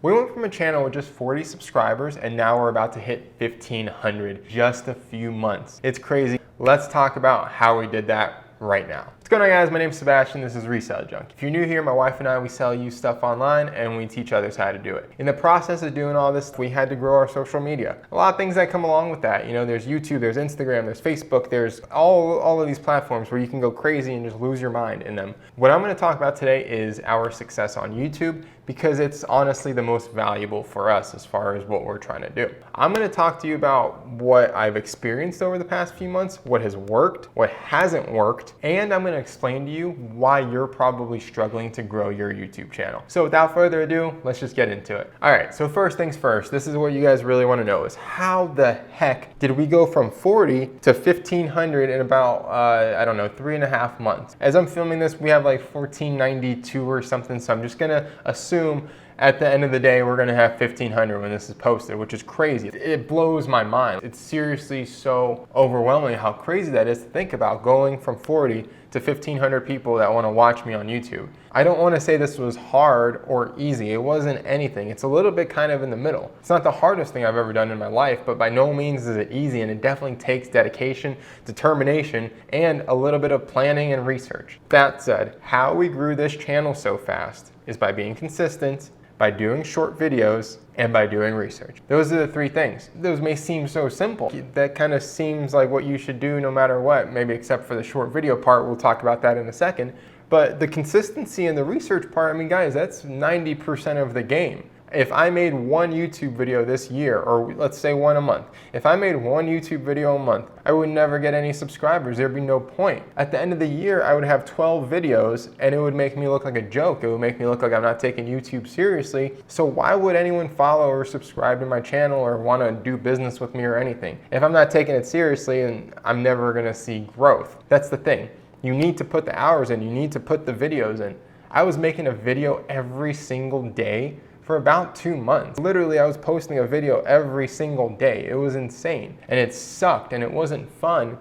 We went from a channel with just 40 subscribers and now we're about to hit 1,500 just a few months. It's crazy. Let's talk about how we did that right now. What's going on, guys? My name is Sebastian. This is Reseller Junk. If you're new here, my wife and I, we sell used stuff online and we teach others how to do it. In the process of doing all this, we had to grow our social media. A lot of things that come along with that. You know, there's YouTube, there's Instagram, there's Facebook, there's all of these platforms where you can go crazy and just lose your mind in them. What I'm going to talk about today is our success on YouTube, because it's honestly the most valuable for us as far as what we're trying to do. I'm going to talk to you about what I've experienced over the past few months, what has worked, what hasn't worked, and I'm going to explain to you why you're probably struggling to grow your YouTube channel. So without further ado, let's just get into it. All right, so first things first, this is what you guys really want to know is how the heck did we go from 40 to 1,500 in about, I don't know, 3.5 months. As I'm filming this, we have like 1,492 or something, so I'm just going to assume at the end of the day we're going to have 1,500 when this is posted, which is crazy. It blows my mind. It's seriously so overwhelming how crazy that is to think about, going from 40 to 1,500 people that want to watch me on YouTube. I don't want to say this was hard or easy. It wasn't anything. It's a little bit kind of in the middle. It's not the hardest thing I've ever done in my life, but by no means is it easy, and it definitely takes dedication, determination, and a little bit of planning and research. That said, how we grew this channel so fast is by being consistent, by doing short videos, and by doing research. Those are the three things. Those may seem so simple. That kind of seems like what you should do no matter what, maybe except for the short video part. We'll talk about that in a second. But the consistency and the research part, I mean, guys, that's 90% of the game. If I made one YouTube video this year, or let's say one a month, if I made one YouTube video a month, I would never get any subscribers. There'd be no point. At the end of the year, I would have 12 videos and it would make me look like a joke. It would make me look like I'm not taking YouTube seriously. So why would anyone follow or subscribe to my channel or want to do business with me or anything? If I'm not taking it seriously, then I'm never gonna see growth. That's the thing. You need to put the hours in. You need to put the videos in. I was making a video every single day for about 2 months. Literally, I was posting a video every single day. It was insane, and it sucked, and it wasn't fun.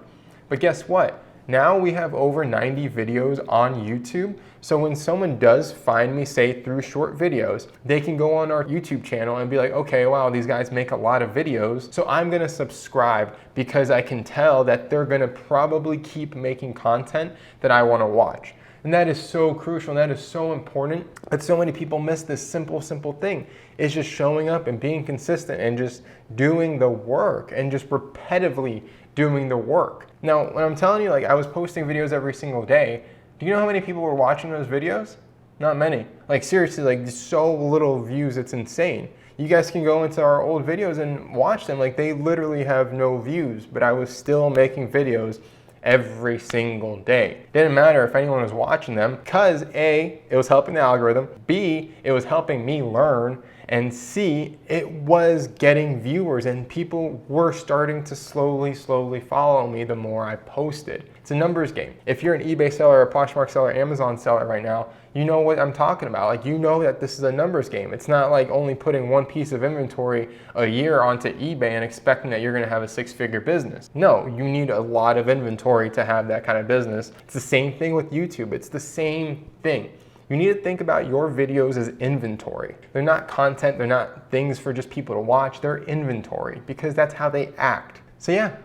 But guess what? Now we have over 90 videos on YouTube. So when someone does find me, say through short videos, they can go on our YouTube channel and be like, okay, wow, these guys make a lot of videos. So I'm gonna subscribe because I can tell that they're gonna probably keep making content that I wanna watch. And that is so crucial, and that is so important, but so many people miss this simple thing. It's just showing up and being consistent and just doing the work and just repetitively doing the work. Now, when I'm telling you, like, I was posting videos every single day, do you know how many people were watching those videos? Not many. Like, seriously, like, so little views, it's insane. You guys can go into our old videos and watch them. Like, they literally have no views, but I was still making videos every single day. Didn't matter if anyone was watching them, because A, it was helping the algorithm, B, it was helping me learn, and C, it was getting viewers, and people were starting to slowly follow me the more I posted. It's a numbers game. If you're an eBay seller, a Poshmark seller, Amazon seller right now, you know what I'm talking about. Like, you know that this is a numbers game. It's not like only putting one piece of inventory a year onto eBay and expecting that you're gonna have a 6-figure business. No, you need a lot of inventory to have that kind of business. It's the same thing with YouTube. It's the same thing. You need to think about your videos as inventory. They're not content, they're not things for just people to watch, they're inventory, because that's how they act. So yeah,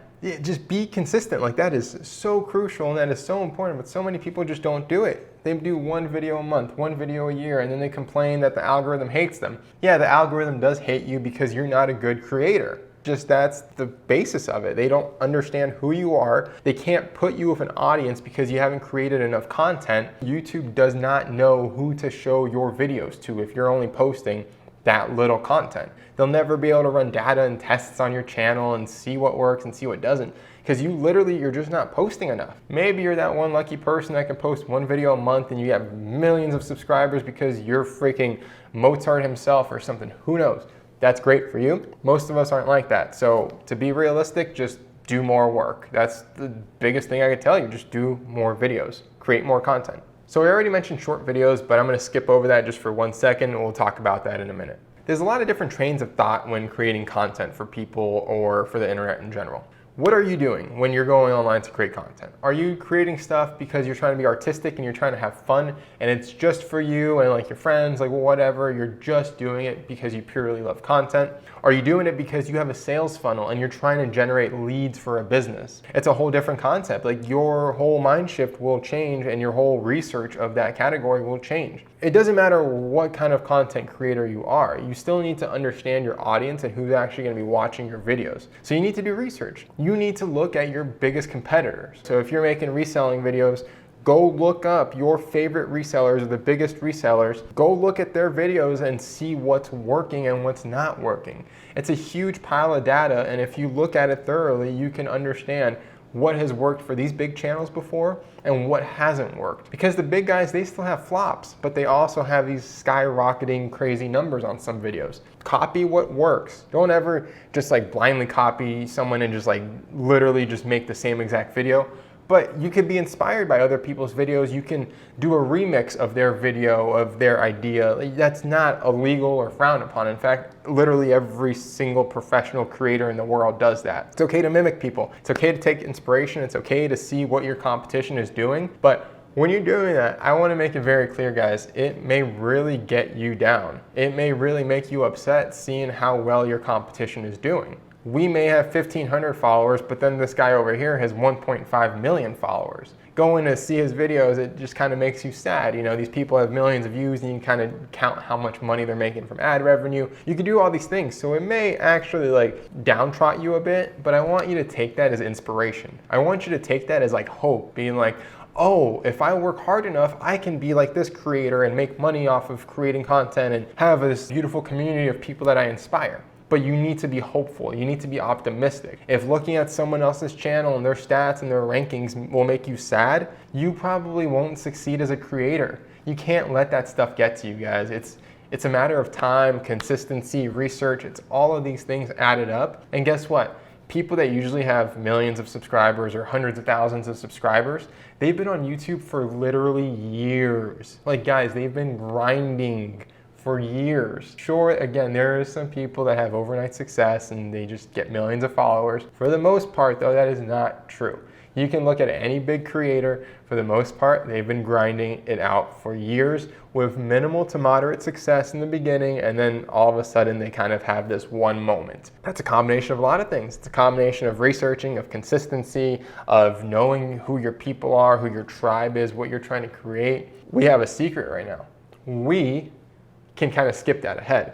just be consistent. Like, that is so crucial and that is so important, but so many people just don't do it. They do one video a month, one video a year, and then they complain that the algorithm hates them. Yeah, the algorithm does hate you because you're not a good creator. Just that's the basis of it. They don't understand who you are. They can't put you with an audience because you haven't created enough content. YouTube does not know who to show your videos to if you're only posting that little content. They'll never be able to run data and tests on your channel and see what works and see what doesn't, because you're just not posting enough. Maybe you're that one lucky person that can post one video a month and you have millions of subscribers because you're freaking Mozart himself or something. Who knows? That's great for you. Most of us aren't like that. So to be realistic, just do more work. That's the biggest thing I could tell you. Just do more videos, create more content. So I already mentioned short videos, but I'm gonna skip over that just for 1 second and we'll talk about that in a minute. There's a lot of different trains of thought when creating content for people or for the internet in general. What are you doing when you're going online to create content? Are you creating stuff because you're trying to be artistic and you're trying to have fun and it's just for you and like your friends, like whatever, you're just doing it because you purely love content? Are you doing it because you have a sales funnel and you're trying to generate leads for a business? It's a whole different concept. Like your whole mind shift will change and your whole research of that category will change. It doesn't matter what kind of content creator you are. You still need to understand your audience and who's actually going to be watching your videos. So you need to do research. You need to look at your biggest competitors. So if you're making reselling videos, go look up your favorite resellers or the biggest resellers. Go look at their videos and see what's working and what's not working. It's a huge pile of data, and if you look at it thoroughly, you can understand what has worked for these big channels before and what hasn't worked. Because the big guys, they still have flops, but they also have these skyrocketing crazy numbers on some videos. Copy what works. Don't ever just like blindly copy someone and just like literally just make the same exact video. But you could be inspired by other people's videos. You can do a remix of their video, of their idea. That's not illegal or frowned upon. In fact, literally every single professional creator in the world does that. It's okay to mimic people. It's okay to take inspiration. It's okay to see what your competition is doing. But when you're doing that, I want to make it very clear, guys, it may really get you down. It may really make you upset seeing how well your competition is doing. We may have 1,500 followers, but then this guy over here has 1.5 million followers. Going to see his videos, it just kind of makes you sad. You know, these people have millions of views and you can kind of count how much money they're making from ad revenue. You can do all these things. So it may actually like downtrot you a bit, but I want you to take that as inspiration. I want you to take that as like hope, being like, oh, if I work hard enough, I can be like this creator and make money off of creating content and have this beautiful community of people that I inspire. But you need to be hopeful. You need to be optimistic. If looking at someone else's channel and their stats and their rankings will make you sad, you probably won't succeed as a creator. You can't let that stuff get to you, guys. It's a matter of time, consistency, research. It's all of these things added up. And guess what? People that usually have millions of subscribers or hundreds of thousands of subscribers, they've been on YouTube for literally years. Like, guys, they've been grinding for years. Sure, again, there are some people that have overnight success and they just get millions of followers. For the most part, though, that is not true. You can look at any big creator, for the most part, they've been grinding it out for years with minimal to moderate success in the beginning, and then all of a sudden they kind of have this one moment. That's a combination of a lot of things. It's a combination of researching, of consistency, of knowing who your people are, who your tribe is, what you're trying to create. We have a secret right now. We can kind of skip that ahead.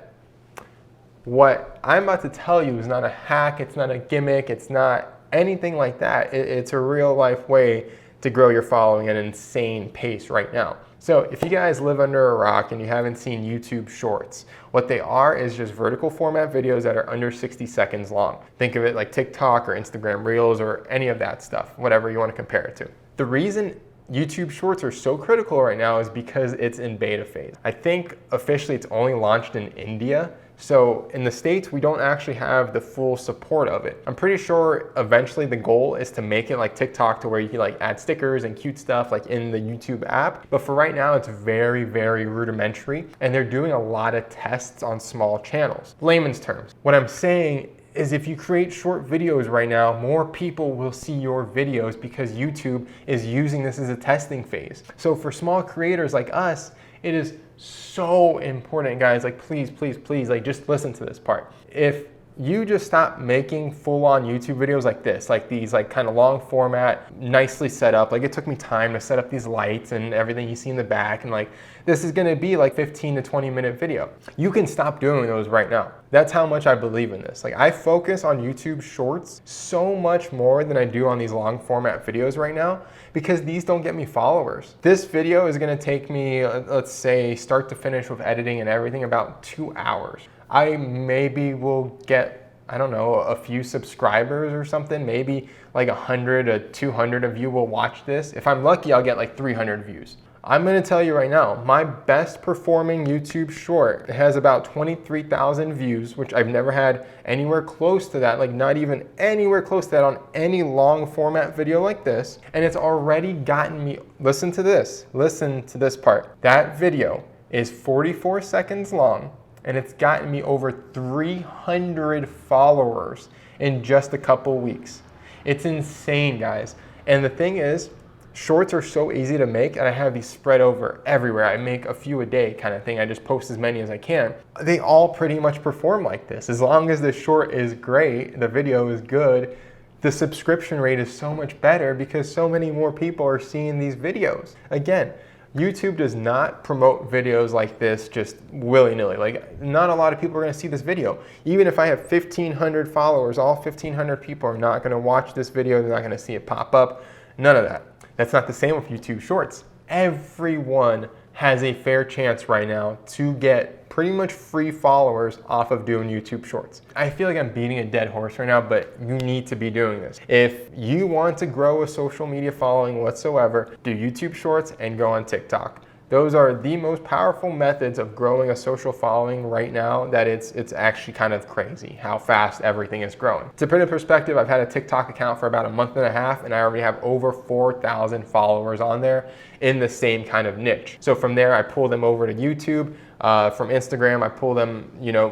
What I'm about to tell you is not a hack, it's not a gimmick, it's not anything like that. It's a real life way to grow your following at an insane pace right now. So if you guys live under a rock and you haven't seen YouTube Shorts, what they are is just vertical format videos that are under 60 seconds long. Think of it like TikTok or Instagram Reels or any of that stuff, whatever you want to compare it to. The reason YouTube Shorts are so critical right now is because it's in beta phase. I think officially it's only launched in India. So in the States, we don't actually have the full support of it. I'm pretty sure eventually the goal is to make it like TikTok to where you can like add stickers and cute stuff like in the YouTube app. But for right now, it's very, very rudimentary. And they're doing a lot of tests on small channels. Layman's terms. What I'm saying is if you create short videos right now, more people will see your videos because YouTube is using this as a testing phase. So for small creators like us, it is so important, guys. Like, please, please, please, like just listen to this part. If you just stop making full-on YouTube videos like this, like these like kind of long format, nicely set up, like it took me time to set up these lights and everything you see in the back, and like this is gonna be like 15 to 20 minute video. You can stop doing those right now. That's how much I believe in this. Like I focus on YouTube Shorts so much more than I do on these long format videos right now because these don't get me followers. This video is gonna take me, let's say start to finish with editing and everything, about 2 hours. I maybe will get, I don't know, a few subscribers or something. Maybe like 100 or 200 of you will watch this. If I'm lucky, I'll get like 300 views. I'm gonna tell you right now, my best performing YouTube short has about 23,000 views, which I've never had anywhere close to that, like not even anywhere close to that on any long format video like this. And it's already gotten me, listen to this part. That video is 44 seconds long. And it's gotten me over 300 followers in just a couple weeks. It's insane, guys. And the thing is, shorts are so easy to make, and I have these spread over everywhere. I make a few a day kind of thing. I just post as many as I can. They all pretty much perform like this. As long as the short is great, the video is good, the subscription rate is so much better because so many more people are seeing these videos. Again, YouTube does not promote videos like this just willy-nilly. Like, not a lot of people are going to see this video. Even if I have 1,500 followers, all 1,500 people are not going to watch this video. They're not going to see it pop up. None of that. That's not the same with YouTube Shorts. Everyone has a fair chance right now to get pretty much free followers off of doing YouTube Shorts. I feel like I'm beating a dead horse right now, but you need to be doing this. If you want to grow a social media following whatsoever, do YouTube Shorts and go on TikTok. Those are the most powerful methods of growing a social following right now, that it's actually kind of crazy how fast everything is growing. To put it in perspective, I've had a TikTok account for about a month and a half, and I already have over 4,000 followers on there in the same kind of niche. So from there, I pull them over to YouTube. From Instagram, I pull them,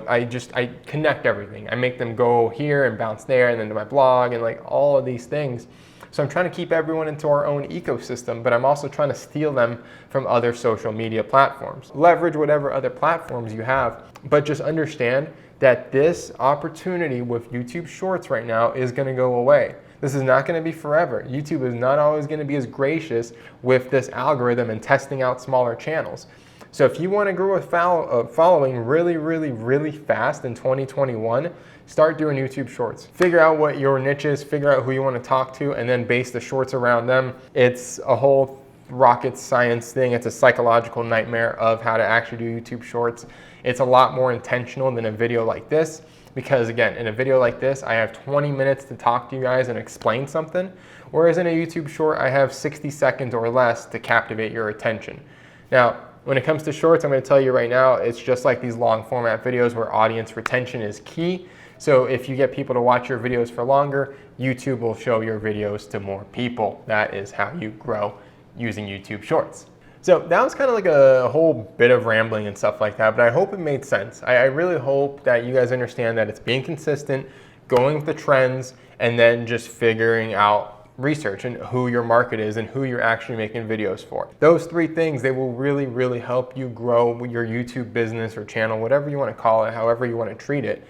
I connect everything. I make them go here and bounce there, and then to my blog, and like all of these things. So I'm trying to keep everyone into our own ecosystem, but I'm also trying to steal them from other social media platforms. Leverage whatever other platforms you have, but just understand that this opportunity with YouTube Shorts right now is going to go away. This is not going to be forever. YouTube is not always going to be as gracious with this algorithm and testing out smaller channels. So if you want to grow a following really fast in 2021, start doing YouTube Shorts. Figure out what your niche is, figure out who you want to talk to, and then base the shorts around them. It's a whole rocket science thing. It's a psychological nightmare of how to actually do YouTube Shorts. It's a lot more intentional than a video like this, because again, in a video like this, I have 20 minutes to talk to you guys and explain something, whereas in a YouTube Short, I have 60 seconds or less to captivate your attention. Now, when it comes to shorts, I'm going to tell you right now, it's just like these long format videos where audience retention is key. So if you get people to watch your videos for longer, YouTube will show your videos to more people. That is how you grow using YouTube Shorts. So that was kind of like a whole bit of rambling and stuff like that, but I hope it made sense. I really hope that you guys understand that it's being consistent, going with the trends, and then just figuring out research and who your market is and who you're actually making videos for. Those three things, they will really help you grow your YouTube business or channel, whatever you want to call it, however you want to treat it.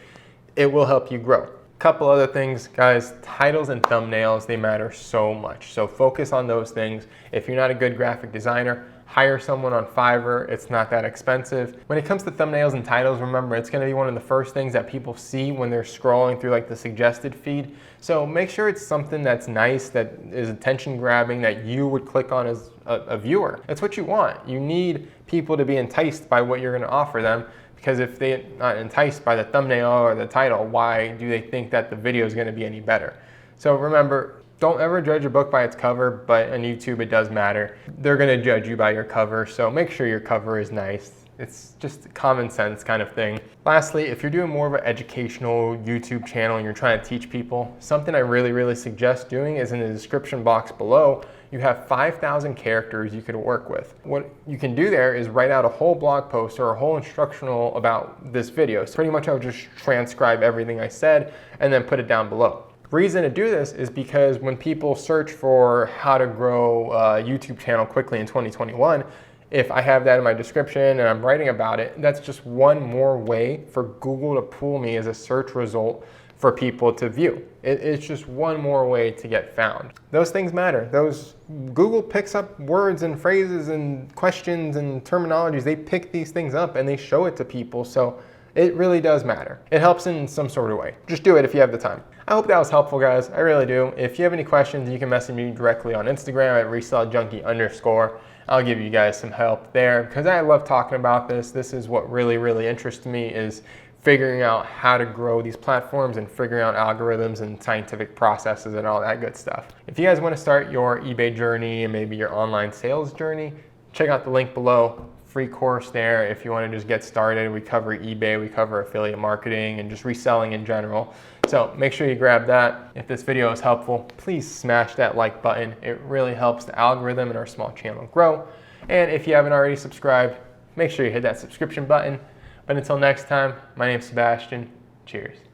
It will help you grow. Couple other things, guys, titles and thumbnails, they matter so much. So focus on those things. If you're not a good graphic designer, hire someone on Fiverr. It's not that expensive. When it comes to thumbnails and titles, remember, it's gonna be one of the first things that people see when they're scrolling through like the suggested feed. So make sure it's something that's nice, that is attention grabbing, that you would click on as a viewer. That's what you want. You need people to be enticed by what you're gonna offer them, because if they're not enticed by the thumbnail or the title, why do they think that the video is gonna be any better? So remember, don't ever judge a book by its cover, but on YouTube it does matter. They're gonna judge you by your cover, so make sure your cover is nice. It's just common sense kind of thing. Lastly, if you're doing more of an educational YouTube channel and you're trying to teach people, something I really suggest doing is in the description box below, you have 5,000 characters you could work with. What you can do there is write out a whole blog post or a whole instructional about this video. So pretty much I'll just transcribe everything I said and then put it down below. The reason to do this is because when people search for how to grow a YouTube channel quickly in 2021, if I have that in my description and I'm writing about it, that's just one more way for Google to pull me as a search result for people to view. It's just one more way to get found. Those things matter. Google picks up words and phrases and questions and terminologies. They pick these things up and they show it to people. So it really does matter. It helps in some sort of way. Just do it if you have the time. I hope that was helpful, guys. I really do. If you have any questions, you can message me directly on Instagram at resellJunkie_. I'll give you guys some help there because I love talking about this. This is what really interests me, is figuring out how to grow these platforms and figuring out algorithms and scientific processes and all that good stuff. If you guys want to start your eBay journey and maybe your online sales journey, check out the link below. Free course there if you want to just get started. We cover eBay, we cover affiliate marketing and just reselling in general. So make sure you grab that. If this video is helpful, please smash that like button. It really helps the algorithm and our small channel grow. And if you haven't already subscribed, make sure you hit that subscription button. But until next time, my name's Sebastian. Cheers.